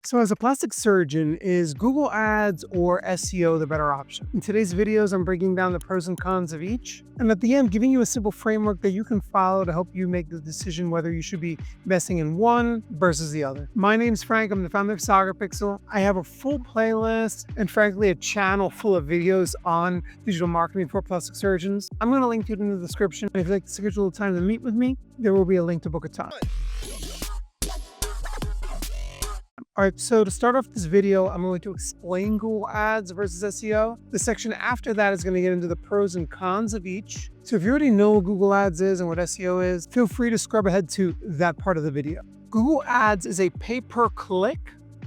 So as a plastic surgeon, is Google Ads or SEO the better option? In today's videos, I'm breaking down the pros and cons of each. And at the end, giving you a simple framework that you can follow to help you make the decision whether you should be investing in one versus the other. My name's Frank. I'm the founder of SagaPixel. I have a full playlist and frankly, a channel full of videos on digital marketing for plastic surgeons. I'm going to link to it in the description. If you'd like to schedule a time to meet with me, there will be a link to book a time. All right, so to start off this video, I'm going to explain Google Ads versus SEO. The section after that is going to get into the pros and cons of each. So if you already know what Google Ads is and what SEO is, feel free to scrub ahead to that part of the video. Google Ads is a pay-per-click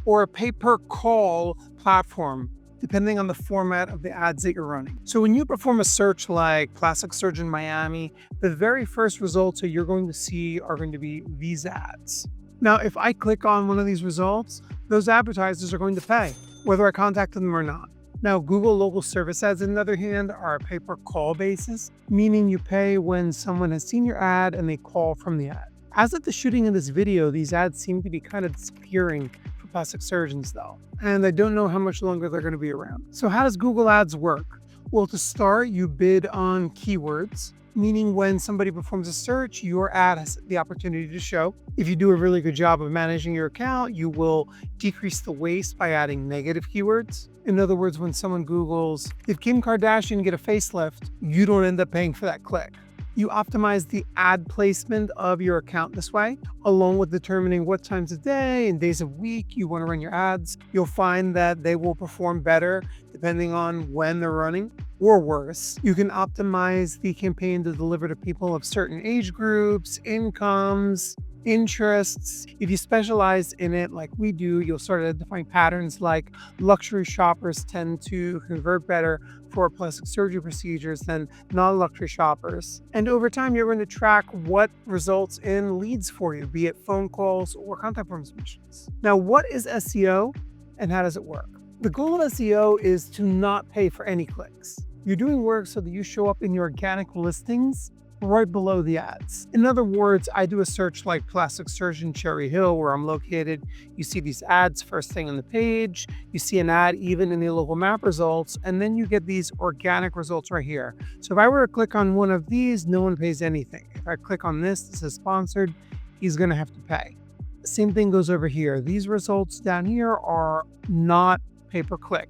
or a pay-per-call platform, depending on the format of the ads that you're running. So when you perform a search like Plastic Surgeon Miami, the very first results that you're going to see are going to be these ads. Now, if I click on one of these results, those advertisers are going to pay, whether I contacted them or not. Now, Google local service ads, on the other hand, are a pay-per-call basis, meaning you pay when someone has seen your ad and they call from the ad. As of the shooting of this video, these ads seem to be kind of disappearing for plastic surgeons though, and I don't know how much longer they're going to be around. So how does Google Ads work? Well, to start, you bid on keywords, meaning when somebody performs a search, your ad has the opportunity to show. If you do a really good job of managing your account, you will decrease the waste by adding negative keywords. In other words, when someone Googles, did Kim Kardashian get a facelift? You don't end up paying for that click. You optimize the ad placement of your account this way, along with determining what times of day and days of week you want to run your ads. You'll find that they will perform better depending on when they're running, or worse. You can optimize the campaign to deliver to people of certain age groups, incomes, interests. If you specialize in it like we do, you'll start identifying patterns like luxury shoppers tend to convert better for plastic surgery procedures than non-luxury shoppers. And over time, you're going to track what results in leads for you, be it phone calls or contact form submissions. Now, what is SEO and how does it work? The goal of SEO is to not pay for any clicks. You're doing work so that you show up in your organic listings right below the ads. In other words, I do a search like Plastic Surgeon Cherry Hill, where I'm located. You see these ads first thing on the page. You see an ad even in the local map results, and then you get these organic results right here. So if I were to click on one of these, no one pays anything. If I click on this says sponsored, he's going to have to pay. Same thing goes over here. These results down here are not pay-per-click.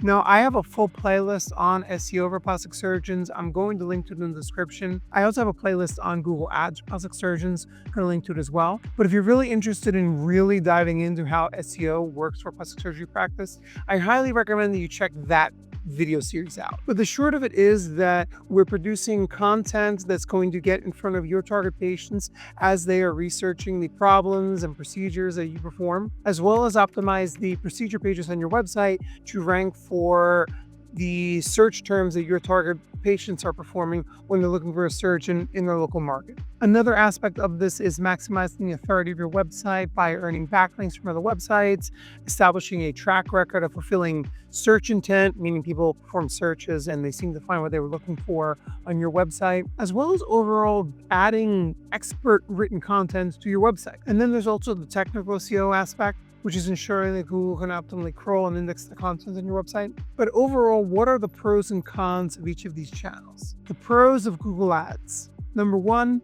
Now, I have a full playlist on SEO for plastic surgeons. I'm going to link to it in the description. I also have a playlist on Google Ads for plastic surgeons. I'm going to link to it as well. But if you're really interested in really diving into how SEO works for plastic surgery practice, I highly recommend that you check that video series out. But the short of it is that we're producing content that's going to get in front of your target patients as they are researching the problems and procedures that you perform, as well as optimize the procedure pages on your website to rank for the search terms that your target patients are performing when they're looking for a surgeon in their local market. Another aspect of this is maximizing the authority of your website by earning backlinks from other websites, establishing a track record of fulfilling search intent, meaning people perform searches and they seem to find what they were looking for on your website, as well as overall adding expert written content to your website. And then there's also the technical SEO aspect, which is ensuring that Google can optimally crawl and index the content on your website. But overall, what are the pros and cons of each of these channels? The pros of Google Ads. Number one,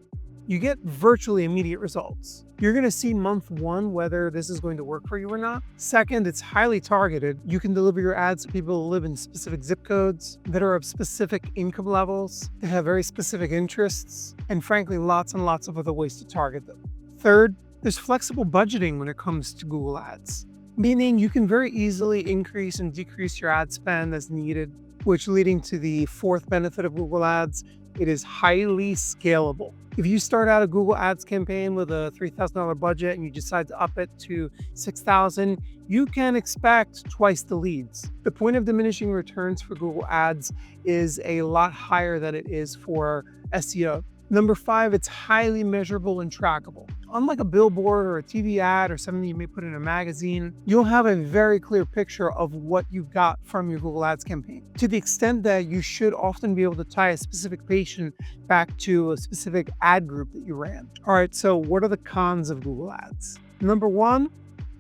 you get virtually immediate results. You're going to see month one whether this is going to work for you or not. Second, it's highly targeted. You can deliver your ads to people who live in specific zip codes, that are of specific income levels, that have very specific interests, and frankly, lots and lots of other ways to target them. Third, there's flexible budgeting when it comes to Google Ads, meaning you can very easily increase and decrease your ad spend as needed, which leading to the fourth benefit of Google Ads, it is highly scalable. If you start out a Google Ads campaign with a $3,000 budget and you decide to up it to $6,000, you can expect twice the leads. The point of diminishing returns for Google Ads is a lot higher than it is for SEO. Number 5, it's highly measurable and trackable. Unlike a billboard or a TV ad or something you may put in a magazine, you'll have a very clear picture of what you got from your Google Ads campaign, to the extent that you should often be able to tie a specific patient back to a specific ad group that you ran. All right, so what are the cons of Google Ads? Number 1,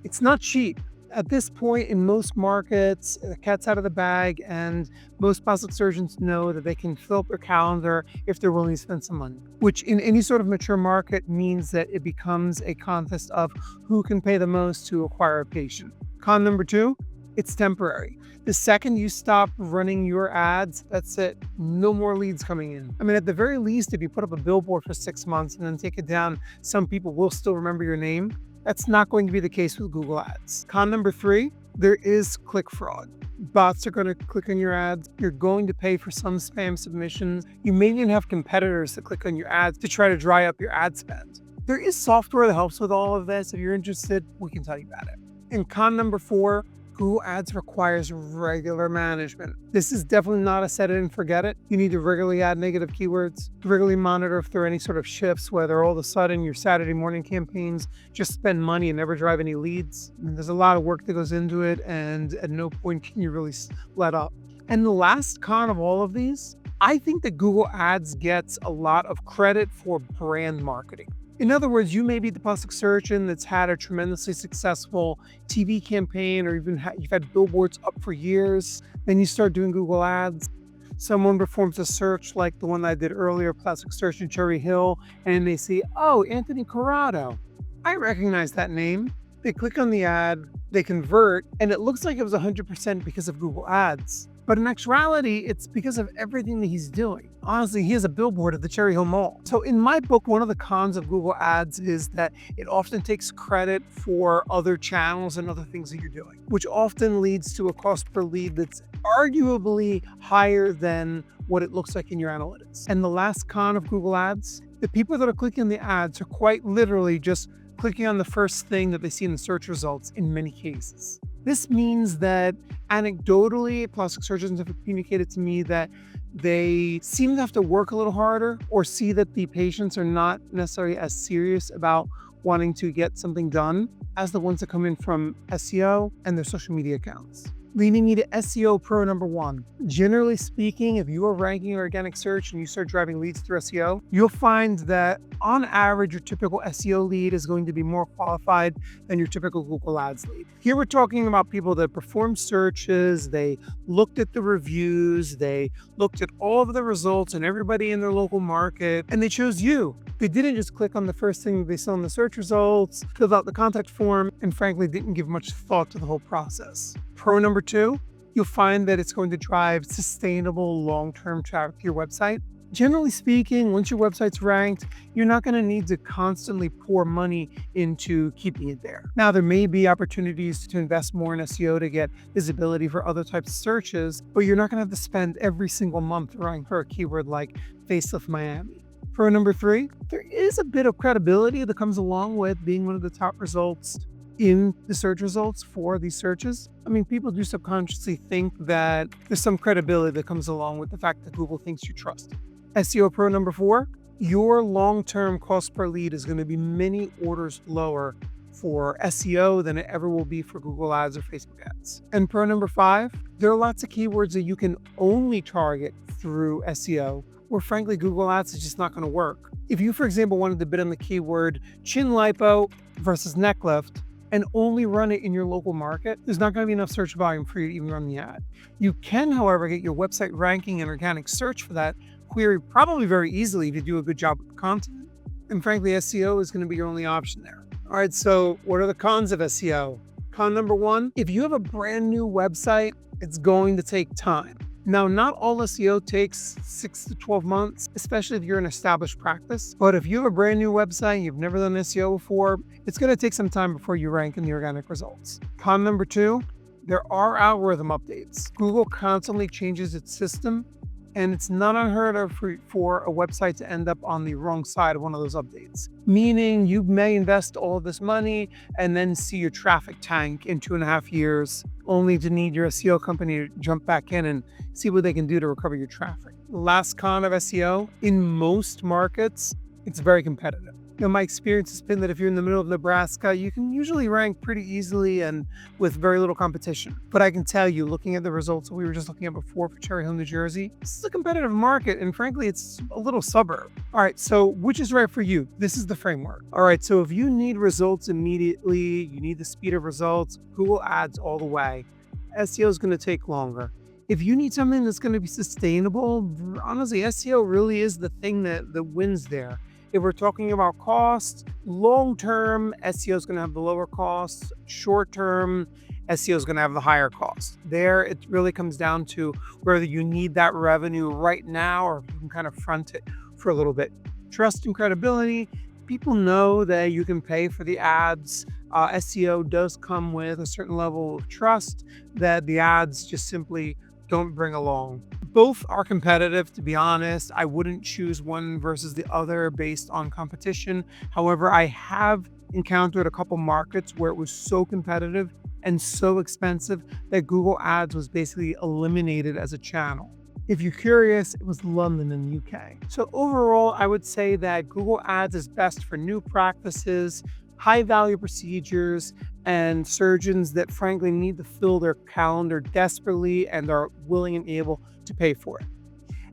it's not cheap. At this point, in most markets, the cat's out of the bag, and most plastic surgeons know that they can fill up their calendar if they're willing to spend some money, which in any sort of mature market means that it becomes a contest of who can pay the most to acquire a patient. Con number two, it's temporary. The second you stop running your ads, that's it. No more leads coming in. I mean, at the very least, if you put up a billboard for 6 months and then take it down, some people will still remember your name. That's not going to be the case with Google Ads. Con number three, there is click fraud. Bots are going to click on your ads. You're going to pay for some spam submissions. You may even have competitors that click on your ads to try to dry up your ad spend. There is software that helps with all of this. If you're interested, we can tell you about it. And con number four, Google Ads requires regular management. This is definitely not a set it and forget it. You need to regularly add negative keywords, regularly monitor if there are any sort of shifts, whether all of a sudden your Saturday morning campaigns just spend money and never drive any leads. I mean, there's a lot of work that goes into it, and at no point can you really let up. And the last con of all of these, I think that Google Ads gets a lot of credit for brand marketing. In other words, you may be the plastic surgeon that's had a tremendously successful TV campaign, or even you've had billboards up for years. Then you start doing Google Ads. Someone performs a search like the one that I did earlier, plastic surgeon Cherry Hill, and they see, oh, Anthony Corrado. I recognize that name. They click on the ad, they convert, and it looks like it was 100% because of Google Ads. But in actuality, it's because of everything that he's doing. Honestly, he has a billboard at the Cherry Hill Mall. So in my book, one of the cons of Google Ads is that it often takes credit for other channels and other things that you're doing, which often leads to a cost per lead that's arguably higher than what it looks like in your analytics. And the last con of Google Ads, the people that are clicking the ads are quite literally just clicking on the first thing that they see in the search results in many cases. This means that anecdotally, plastic surgeons have communicated to me that they seem to have to work a little harder, or see that the patients are not necessarily as serious about wanting to get something done as the ones that come in from SEO and their social media accounts. Leading me to SEO pro number one. Generally speaking, if you are ranking organic search and you start driving leads through SEO, you'll find that on average, your typical SEO lead is going to be more qualified than your typical Google Ads lead. Here we're talking about people that performed searches, they looked at the reviews, they looked at all of the results and everybody in their local market, and they chose you. They didn't just click on the first thing they saw in the search results, filled out the contact form, and frankly didn't give much thought to the whole process. Pro number two, you'll find that it's going to drive sustainable long-term traffic to your website. Generally speaking, once your website's ranked, you're not going to need to constantly pour money into keeping it there. Now, there may be opportunities to invest more in SEO to get visibility for other types of searches, but you're not going to have to spend every single month ranking for a keyword like facelift Miami. Pro number three, there is a bit of credibility that comes along with being one of the top results in the search results for these searches. I mean, people do subconsciously think that there's some credibility that comes along with the fact that Google thinks you trust it. SEO pro number four, your long-term cost per lead is going to be many orders lower for SEO than it ever will be for Google Ads or Facebook ads. And pro number five, there are lots of keywords that you can only target through SEO, where frankly, Google Ads is just not going to work. If you, for example, wanted to bid on the keyword chin lipo versus neck lift and only run it in your local market, there's not going to be enough search volume for you to even run the ad. You can, however, get your website ranking and organic search for that query probably very easily if you do a good job with the content. And frankly, SEO is going to be your only option there. All right, so what are the cons of SEO? Con number one, if you have a brand new website, it's going to take time. Now, not all SEO takes 6 to 12 months, especially if you're an established practice. But if you have a brand new website, you've never done SEO before, it's going to take some time before you rank in the organic results. Con number two, there are algorithm updates. Google constantly changes its system, and it's not unheard of for a website to end up on the wrong side of one of those updates. Meaning you may invest all of this money and then see your traffic tank in 2.5 years, only to need your SEO company to jump back in and see what they can do to recover your traffic. Last con of SEO, in most markets, it's very competitive. My experience has been that if you're in the middle of Nebraska, you can usually rank pretty easily and with very little competition. But I can tell you, looking at the results that we were just looking at before for Cherry Hill, New Jersey, this is a competitive market, and frankly, it's a little suburb. All right, so which is right for you? This is the framework. All right, so if you need results immediately, you need the speed of results, Google Ads all the way. SEO is going to take longer. If you need something that's going to be sustainable, honestly, SEO really is the thing that wins there. If we're talking about cost, long-term, SEO is going to have the lower costs. Short-term, SEO is going to have the higher cost. There, it really comes down to whether you need that revenue right now or if you can kind of front it for a little bit. Trust and credibility. People know that you can pay for the ads. SEO does come with a certain level of trust that the ads just simply don't bring along. Both are competitive, to be honest. I wouldn't choose one versus the other based on competition. However, I have encountered a couple markets where it was so competitive and so expensive that Google Ads was basically eliminated as a channel. If you're curious, it was London in the UK. So overall, I would say that Google Ads is best for new practices, high-value procedures, and surgeons that frankly need to fill their calendar desperately and are willing and able to pay for it.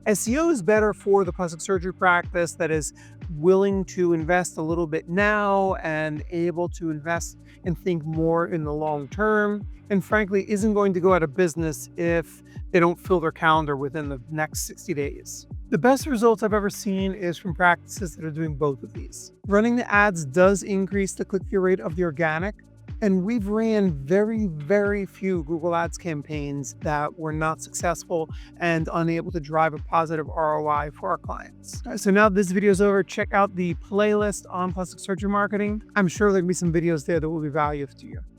SEO is better for the plastic surgery practice that is willing to invest a little bit now and able to invest and think more in the long term, and frankly isn't going to go out of business if they don't fill their calendar within the next 60 days. The best results I've ever seen is from practices that are doing both of these. Running the ads does increase the click-through rate of the organic, and we've ran very, very few Google Ads campaigns that were not successful and unable to drive a positive ROI for our clients. All right, so now this video is over, check out the playlist on plastic surgery marketing. I'm sure there'll be some videos there that will be valuable to you.